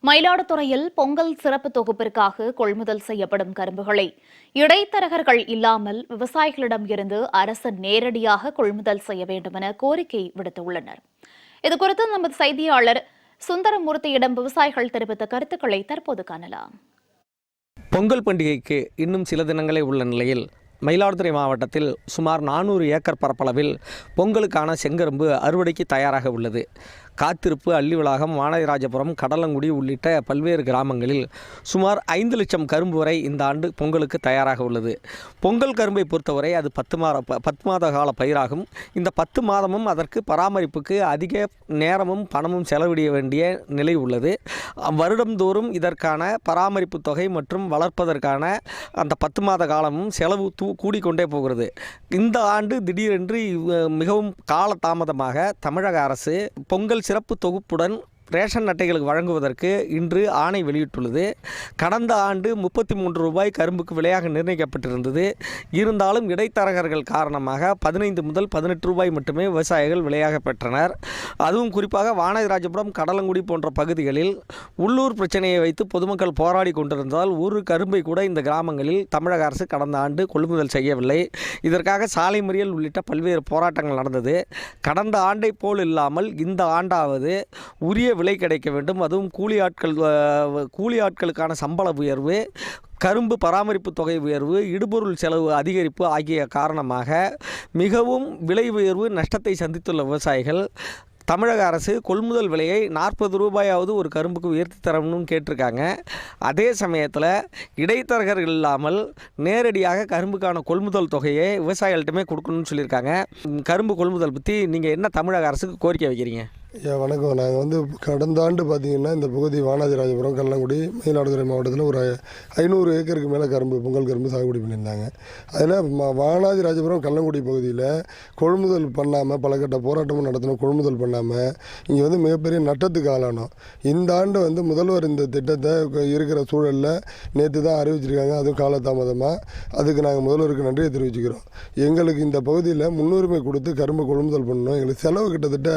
மயிலாடுதுறையில் பொங்கல் சிறப்பு தொகுப்பிற்காக கொள்முதல் செய்யப்படும் கரும்புகளை இடைத்தரகர்கள் இல்லாமல் விவசாயிகளிடம் இருந்து அரசு நேரடியாக கொள்முதல் செய்ய வேண்டும் என கோரிக்கை விடுத்துள்ளனர். இதுகுறித்து நமது செய்தியாளர் சுந்தரமூர்த்தியிடம் விவசாயிகள் தெரிவித்த கருத்துக்களை தற்போது காணலாம். பொங்கல் பண்டிகைக்கு இன்னும் சில தினங்களே உள்ள நிலையில் மயிலாடுதுறை மாவட்டத்தில் சுமார் 400 ஏக்கர் பரப்பளவில் பொங்கலுக்கான செங்கரும்பு அறுவடைக்கு தயாராக உள்ளது. காத்திருப்பு, அள்ளிவளாகம், வானதிராஜபுரம், கடலங்குடி உள்ளிட்ட பல்வேறு கிராமங்களில் சுமார் 5 லட்சம் கரும்பு வரை இந்த ஆண்டு பொங்கலுக்கு தயாராக உள்ளது. பொங்கல் கரும்பை பொறுத்தவரை அது 10 மாத கால பயிராகும். இந்த 10 மாதமும் அதற்கு பராமரிப்புக்கு அதிக நேரமும் பணமும் செலவிட வேண்டிய நிலை உள்ளது. வருடந்தோறும் இதற்கான பராமரிப்பு தொகை மற்றும் வளர்ப்பதற்கான அந்த 10 மாத காலமும் செலவு கூடிக்கொண்டே போகிறது. இந்த ஆண்டு திடீரென்று மிகவும் காலதாமதமாக தமிழக அரசு பொங்கல் சிறப்பு தொகுப்புடன் ரேஷன் அட்டைகளுக்கு வழங்குவதற்கு இன்று ஆணை வெளியிட்டுள்ளது. கடந்த ஆண்டு 33 ரூபாய் கரும்புக்கு விலையாக நிர்ணயிக்கப்பட்டிருந்தது. இருந்தாலும் இடைத்தரகர்கள் காரணமாக 15 முதல் 18 ரூபாய் மட்டுமே விவசாயிகள் விலையாக பெற்றனர். அதுவும் குறிப்பாக வானதிராஜபுரம், கடலங்குடி போன்ற பகுதிகளில் உள்ளூர் பிரச்சனையை வைத்து பொதுமக்கள் போராடி கொண்டிருந்ததால் ஒரு கரும்பை கூட இந்த கிராமங்களில் தமிழக அரசு கடந்த ஆண்டு கொள்முதல் செய்யவில்லை. இதற்காக சாலை மறியல் உள்ளிட்ட பல்வேறு போராட்டங்கள் நடந்தது. கடந்த ஆண்டை போல் இல்லாமல் இந்த ஆண்டாவது உரிய விலை கிடைக்க வேண்டும். அதுவும் கூலி ஆட்களுக்கான சம்பள உயர்வு, கரும்பு பராமரிப்பு தொகை உயர்வு, இடுபொருள் செலவு அதிகரிப்பு ஆகிய காரணமாக மிகவும் விலை உயர்வு நஷ்டத்தை சந்தித்துள்ள விவசாயிகள் தமிழக அரசு கொள்முதல் விலையை 40 ரூபாயாவது ஒரு கரும்புக்கு உயர்த்தி தரணும்னு கேட்டிருக்காங்க. அதே சமயத்தில் இடைத்தரகர்கள் இல்லாமல் நேரடியாக கரும்புக்கான கொள்முதல் தொகையை விவசாயிகள்கிட்டமே கொடுக்கணும்னு சொல்லியிருக்காங்க. கரும்பு கொள்முதல் பற்றி நீங்கள் என்ன தமிழக அரசுக்கு கோரிக்கை வைக்கிறீங்க? வணக்கம். நாங்கள் கடந்த ஆண்டு பார்த்திங்கன்னா இந்த பகுதி வானதிராஜபுரம், கடலங்குடி, மயிலாடுதுறை மாவட்டத்தில் ஒரு 500 ஏக்கருக்கு மேலே பொங்கல் கரும்பு சாகுபடி பண்ணியிருந்தாங்க. அதில் வானதிராஜபுரம், கடலங்குடி பகுதியில் கொள்முதல் பண்ணாமல் பல கட்ட போராட்டமும் நடத்தணும். கொள்முதல் பண்ணாமல் இங்கே மிகப்பெரிய நட்டத்துக்கு ஆளானோம். இந்த ஆண்டு முதல்வர் இந்த திட்டத்தை இருக்கிற சூழலில் நேற்று தான் அறிவிச்சிருக்காங்க. அதுவும் காலதாமதமாக. அதுக்கு நாங்கள் முதல்வருக்கு நன்றியை தெரிவிச்சுக்கிறோம். எங்களுக்கு இந்த பகுதியில் முன்னுரிமை கொடுத்து கரும்பு கொள்முதல் பண்ணணும். எங்களுக்கு செலவு கிட்டத்தட்ட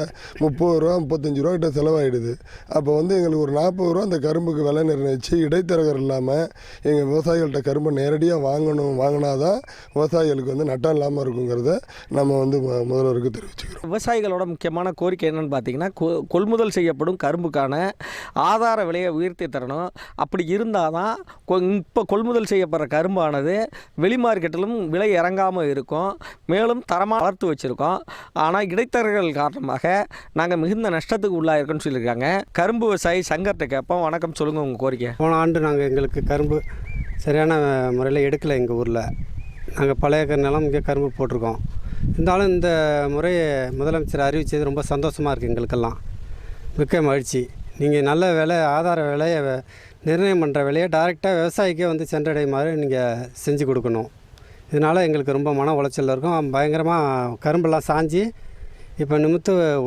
30 ரூபா 35 ரூபா கிட்ட செலவாகிடுது. அப்போ எங்களுக்கு ஒரு 40 ரூபா அந்த கரும்புக்கு விலை நிர்ணயித்து இடைத்தரகர் இல்லாமல் எங்கள் விவசாயிகள்கிட்ட கரும்பை நேரடியாக வாங்கினாதான் விவசாயிகளுக்கு நட்டம் இல்லாமல் இருக்குங்கிறத நம்ம முதல்வருக்கு தெரிவிச்சுக்கிறோம். விவசாயிகளோட முக்கியமான கோரிக்கை என்னென்னு பார்த்தீங்கன்னா, கொள்முதல் செய்யப்படும் கரும்புக்கான ஆதார விலையை உயர்த்தி தரணும். அப்படி இருந்தால் தான் இப்போ கொள்முதல் செய்யப்படுற கரும்பானது வெளி மார்க்கெட்டிலும் விலை இறங்காமல் இருக்கும். மேலும் தரமாக வளர்த்து வச்சுருக்கோம். ஆனால் இடைத்தரகர்கள் காரணமாக நாங்கள் மிகுந்த நஷ்டத்துக்கு உள்ளாயிருக்குன்னு சொல்லியிருக்காங்க. கரும்பு விவசாயி சங்கர்கிட்ட கேட்போம். வணக்கம், சொல்லுங்கள் உங்கள் கோரிக்கை. போன ஆண்டு எங்களுக்கு கரும்பு சரியான முறையில் எடுக்கலை. எங்கள் ஊரில் நாங்கள் பழைய நிலம் இங்கே கரும்பு போட்டிருக்கோம். இருந்தாலும் இந்த முறையை முதலமைச்சர் அறிவித்தது ரொம்ப சந்தோஷமாக இருக்குது. எங்களுக்கெல்லாம் மிக்க மகிழ்ச்சி. நீங்கள் நல்ல விலை, ஆதார விலையை நிர்ணயம் பண்ணுற விலையை டைரெக்டாக விவசாயிக்கே சென்றடையுமாறு நீங்கள் செஞ்சு கொடுக்கணும். இதனால் எங்களுக்கு ரொம்ப மன உளைச்சல் இருக்கும். பயங்கரமாக கரும்பெல்லாம் சாஞ்சி இப்போ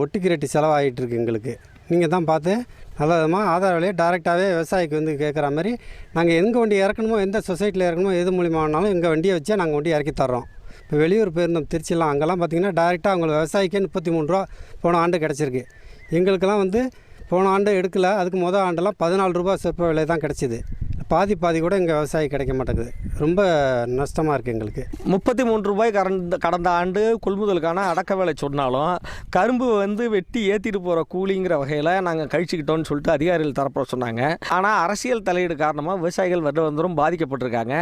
ஒட்டுக்கு ரெட்டி செலவாகிட்டுருக்கு. எங்களுக்கு நீங்கள் தான் பார்த்து நல்ல விதமாக ஆதார விலையை டைரெக்டாகவே விவசாயிக்கு கேட்குற மாதிரி நாங்கள் எங்கே வண்டி இறக்கணுமோ, எந்த சொசைட்டியில் இறக்கணுமோ, எது மூலியமானாலும் எங்கள் வண்டியை வச்சே நாங்கள் வண்டி இறக்கி தர்றோம். இப்போ வெளியூர் போயிருந்தோம், திருச்சிலாம், அங்கெல்லாம் பார்த்திங்கன்னா டைரெக்டாக அவங்களுக்கு விவசாயிக்கே 33 ரூபா போன ஆண்டு கிடச்சிருக்கு. எங்களுக்கெல்லாம் போன ஆண்டு எடுக்கலை. அதுக்கு ஆண்டெல்லாம் 14 ரூபா சொற்ப விலை தான் கிடச்சிது. பாதி கூட எங்கள் விவசாயி கிடைக்க மாட்டேங்குது. ரொம்ப நஷ்டமாக இருக்குது எங்களுக்கு. 33 ரூபாய் கடந்த ஆண்டு கொள்முதலுக்கான அடக்க விலை சொன்னாலும் கரும்பு வெட்டி ஏற்றிட்டு போகிற கூலிங்கிற வகையில் நாங்கள் கழிச்சிக்கிட்டோன்னு சொல்லிட்டு அதிகாரிகள் தரப்புற சொன்னாங்க. ஆனால் அரசியல் தலையீடு காரணமாக விவசாயிகள் வருடம் பாதிக்கப்பட்டிருக்காங்க.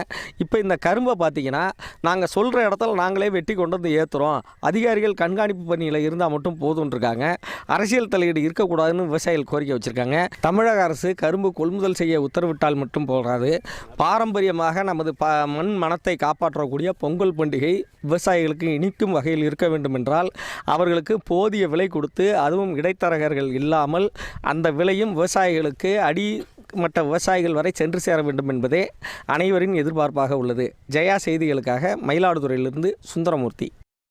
இப்போ இந்த கரும்பை பார்த்திங்கன்னா நாங்கள் சொல்கிற இடத்துல நாங்களே வெட்டி கொண்டு ஏற்றுறோம், அதிகாரிகள் கண்காணிப்பு பணியில் இருந்தால் மட்டும் போதும்ன்றிருக்காங்க. அரசியல் தலையீடு இருக்கக்கூடாதுன்னு விவசாயிகள் கோரிக்கை வச்சுருக்காங்க. தமிழக அரசு கரும்பு கொள்முதல் செய்ய உத்தரவிட்டால் மட்டும் போகாது. பாரம்பரியமாக நமது மண் மனத்தை காப்பாற்றக்கூடிய பொங்கல் பண்டிகை விவசாயிகளுக்கு இனிக்கும் வகையில் இருக்க வேண்டும் என்றால் அவர்களுக்கு போதிய விலை கொடுத்து, அதுவும் இடைத்தரகர்கள் இல்லாமல் அந்த விலையும் விவசாயிகளுக்கு அடிமட்ட விவசாயிகள் வரை சென்று சேர வேண்டும் என்பதே அனைவரின் எதிர்பார்ப்பாக உள்ளது. ஜெயா செய்திகளுக்காக மயிலாடுதுறையிலிருந்து சுந்தரமூர்த்தி.